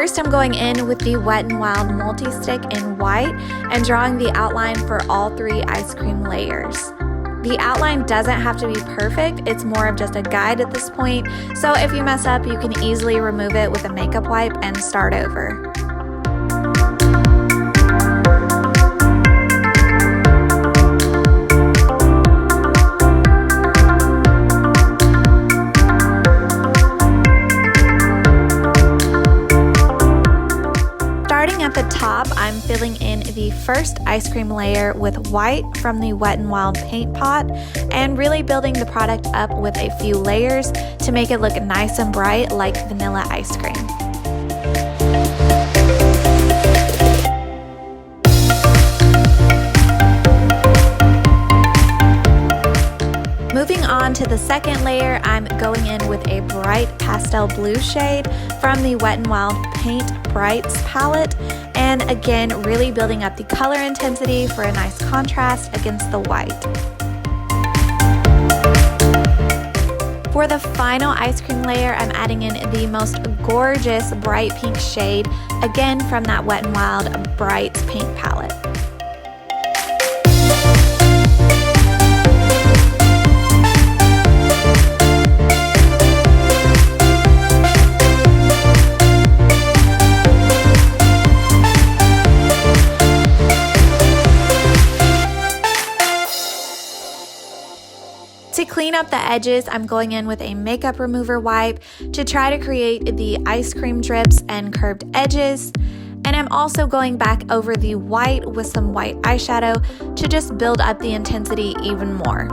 First, I'm going in with the Wet n Wild multi-stick in white and drawing the outline for all 3 ice cream layers. The outline doesn't have to be perfect, it's more of just a guide at this point, so if you mess up, you can easily remove it with a makeup wipe and start over. Starting at the top, I'm filling in the first ice cream layer with white from the Wet n Wild paint pot and really building the product up with a few layers to make it look nice and bright like vanilla ice cream. Moving on to the second layer, I'm going in with a bright pastel blue shade from the Wet n Wild Paint Brights palette, and again really building up the color intensity for a nice contrast against the white. For the final ice cream layer, I'm adding in the most gorgeous bright pink shade, again from that Wet n Wild Brights paint palette. To clean up the edges, I'm going in with a makeup remover wipe to try to create the ice cream drips and curved edges. And I'm also going back over the white with some white eyeshadow to just build up the intensity even more.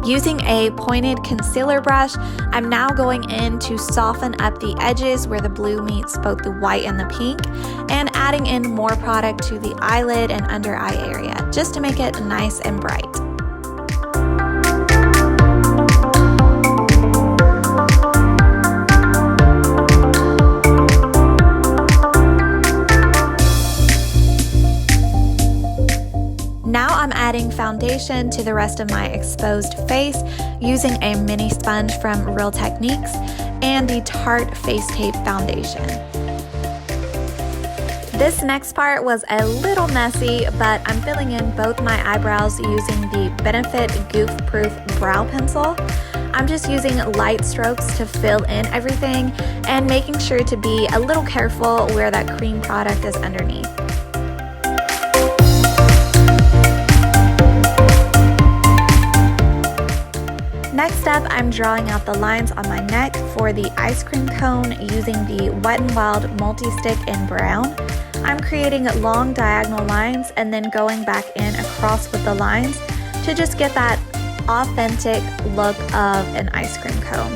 Using a pointed concealer brush, I'm now going in to soften up the edges where the blue meets both the white and the pink, and adding in more product to the eyelid and under eye area, just to make it nice and bright. Now I'm adding foundation to the rest of my exposed face using a mini sponge from Real Techniques and the Tarte Face Tape Foundation. This next part was a little messy, but I'm filling in both my eyebrows using the Benefit Goof Proof Brow Pencil. I'm just using light strokes to fill in everything and making sure to be a little careful where that cream product is underneath. Next up, I'm drawing out the lines on my neck for the ice cream cone using the Wet n Wild multi-stick in brown. I'm creating long diagonal lines and then going back in across with the lines to just get that authentic look of an ice cream cone.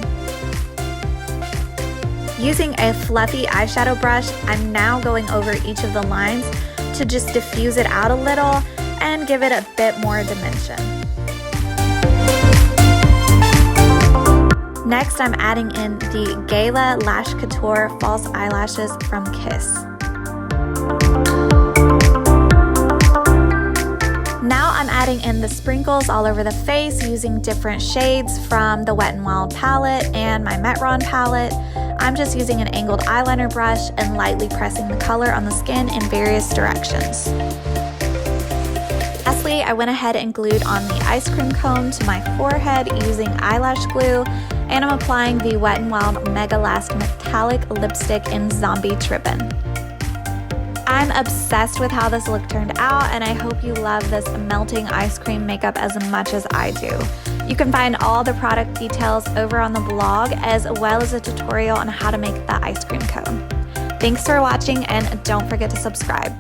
Using a fluffy eyeshadow brush, I'm now going over each of the lines to just diffuse it out a little and give it a bit more dimension. Next, I'm adding in the Gala Lash Couture false eyelashes from Kiss. Now I'm adding in the sprinkles all over the face using different shades from the Wet n Wild palette and my Metron palette. I'm just using an angled eyeliner brush and lightly pressing the color on the skin in various directions. Lastly, I went ahead and glued on the ice cream cone to my forehead using eyelash glue, and I'm applying the Wet n Wild Mega Last Metallic Lipstick in Zombie Trippin'. I'm obsessed with how this look turned out, and I hope you love this melting ice cream makeup as much as I do. You can find all the product details over on the blog, as well as a tutorial on how to make the ice cream cone. Thanks for watching, and don't forget to subscribe.